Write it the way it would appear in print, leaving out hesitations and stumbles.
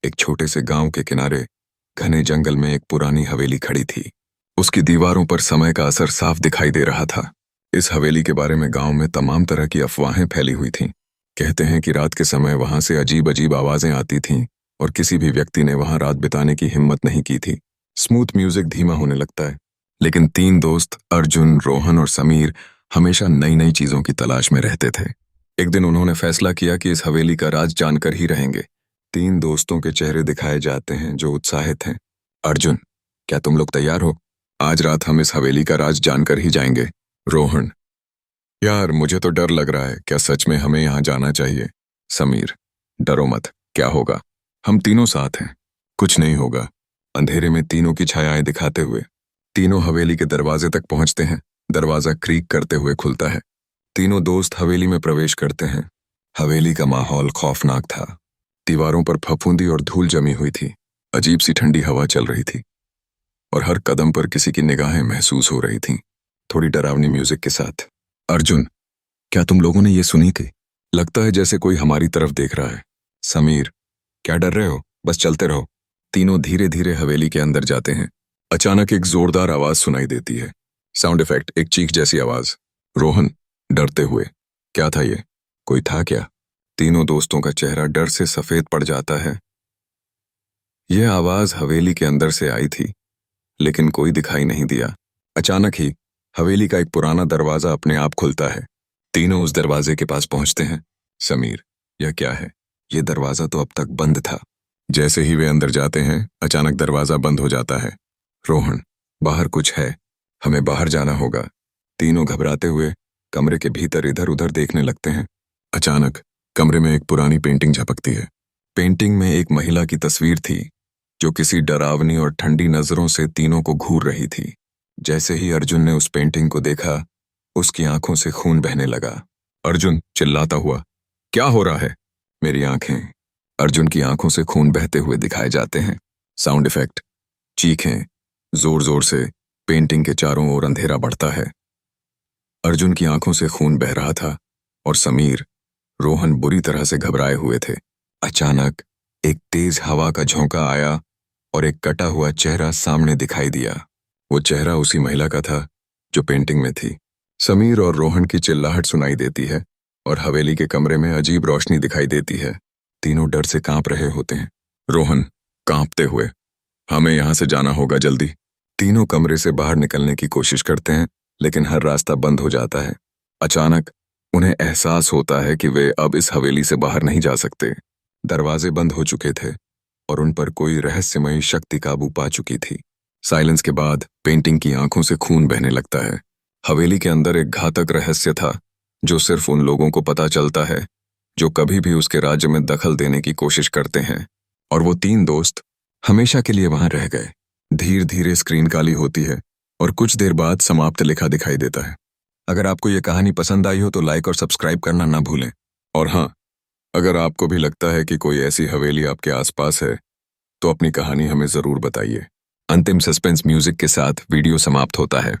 एक छोटे से गांव के किनारे घने जंगल में एक पुरानी हवेली खड़ी थी। उसकी दीवारों पर समय का असर साफ दिखाई दे रहा था। इस हवेली के बारे में गांव में तमाम तरह की अफवाहें फैली हुई थीं। कहते हैं कि रात के समय वहां से अजीब अजीब आवाजें आती थीं और किसी भी व्यक्ति ने वहां रात बिताने की हिम्मत नहीं की थी। स्मूथ म्यूजिक धीमा होने लगता है, लेकिन तीन दोस्त अर्जुन, रोहन और समीर हमेशा नई नई चीजों की तलाश में रहते थे। एक दिन उन्होंने फैसला किया कि इस हवेली का राज जानकर ही रहेंगे। तीन दोस्तों के चेहरे दिखाए जाते हैं जो उत्साहित हैं। अर्जुन, क्या तुम लोग तैयार हो? आज रात हम इस हवेली का राज जानकर ही जाएंगे। रोहन, यार मुझे तो डर लग रहा है, क्या सच में हमें यहाँ जाना चाहिए? समीर, डरो मत, क्या होगा, हम तीनों साथ हैं, कुछ नहीं होगा। अंधेरे में तीनों की छायाएं दिखाते हुए तीनों हवेली के दरवाजे तक पहुंचते हैं। दरवाजा क्रीक करते हुए खुलता है। तीनों दोस्त हवेली में प्रवेश करते हैं। हवेली का माहौल खौफनाक था। दीवारों पर फफूंदी और धूल जमी हुई थी। अजीब सी ठंडी हवा चल रही थी और हर कदम पर किसी की निगाहें महसूस हो रही थीं, थोड़ी डरावनी म्यूजिक के साथ। अर्जुन, क्या तुम लोगों ने ये सुनी थी? लगता है जैसे कोई हमारी तरफ देख रहा है। समीर, क्या डर रहे हो, बस चलते रहो। तीनों धीरे धीरे हवेली के अंदर जाते हैं। अचानक एक जोरदार आवाज सुनाई देती है। साउंड इफेक्ट, एक चीख जैसी आवाज। रोहन, डरते हुए, क्या था ये, कोई था क्या? तीनों दोस्तों का चेहरा डर से सफेद पड़ जाता है। यह आवाज हवेली के अंदर से आई थी, लेकिन कोई दिखाई नहीं दिया। अचानक ही हवेली का एक पुराना दरवाजा अपने आप खुलता है। तीनों उस दरवाजे के पास पहुंचते हैं। समीर, यह क्या है? यह दरवाजा तो अब तक बंद था। जैसे ही वे अंदर जाते हैं, अचानक दरवाजा बंद हो जाता है। रोहन, बाहर कुछ है, हमें बाहर जाना होगा। तीनों घबराते हुए कमरे के भीतर इधर उधर देखने लगते हैं। अचानक कमरे में एक पुरानी पेंटिंग झपकती है। पेंटिंग में एक महिला की तस्वीर थी जो किसी डरावनी और ठंडी नजरों से तीनों को घूर रही थी। जैसे ही अर्जुन ने उस पेंटिंग को देखा, उसकी आंखों से खून बहने लगा। अर्जुन चिल्लाता हुआ, क्या हो रहा है? मेरी आंखें। अर्जुन की आंखों से खून बहते हुए दिखाए जाते हैं। साउंड इफेक्ट, चीखें, जोर जोर से। पेंटिंग के चारों ओर अंधेरा बढ़ता है। अर्जुन की आंखों से खून बह रहा था और समीर, रोहन बुरी तरह से घबराए हुए थे। अचानक एक तेज हवा का झोंका आया और एक कटा हुआ चेहरा सामने दिखाई दिया। वो चेहरा उसी महिला का था जो पेंटिंग में थी। समीर और रोहन की चिल्लाहट सुनाई देती है और हवेली के कमरे में अजीब रोशनी दिखाई देती है। तीनों डर से कांप रहे होते हैं। रोहन, कांपते हुए, हमें यहां से जाना होगा जल्दी। तीनों कमरे से बाहर निकलने की कोशिश करते हैं, लेकिन हर रास्ता बंद हो जाता है। अचानक उन्हें एहसास होता है कि वे अब इस हवेली से बाहर नहीं जा सकते। दरवाजे बंद हो चुके थे और उन पर कोई रहस्यमयी शक्ति काबू पा चुकी थी। साइलेंस के बाद पेंटिंग की आंखों से खून बहने लगता है। हवेली के अंदर एक घातक रहस्य था जो सिर्फ उन लोगों को पता चलता है जो कभी भी उसके राज्य में दखल देने की कोशिश करते हैं। और वो तीन दोस्त हमेशा के लिए वहां रह गए। धीरे धीरे स्क्रीन काली होती है और कुछ देर बाद समाप्त लिखा दिखाई देता है। अगर आपको ये कहानी पसंद आई हो तो लाइक और सब्सक्राइब करना ना भूलें। और हाँ, अगर आपको भी लगता है कि कोई ऐसी हवेली आपके आसपास है तो अपनी कहानी हमें जरूर बताइए। अंतिम सस्पेंस म्यूजिक के साथ वीडियो समाप्त होता है।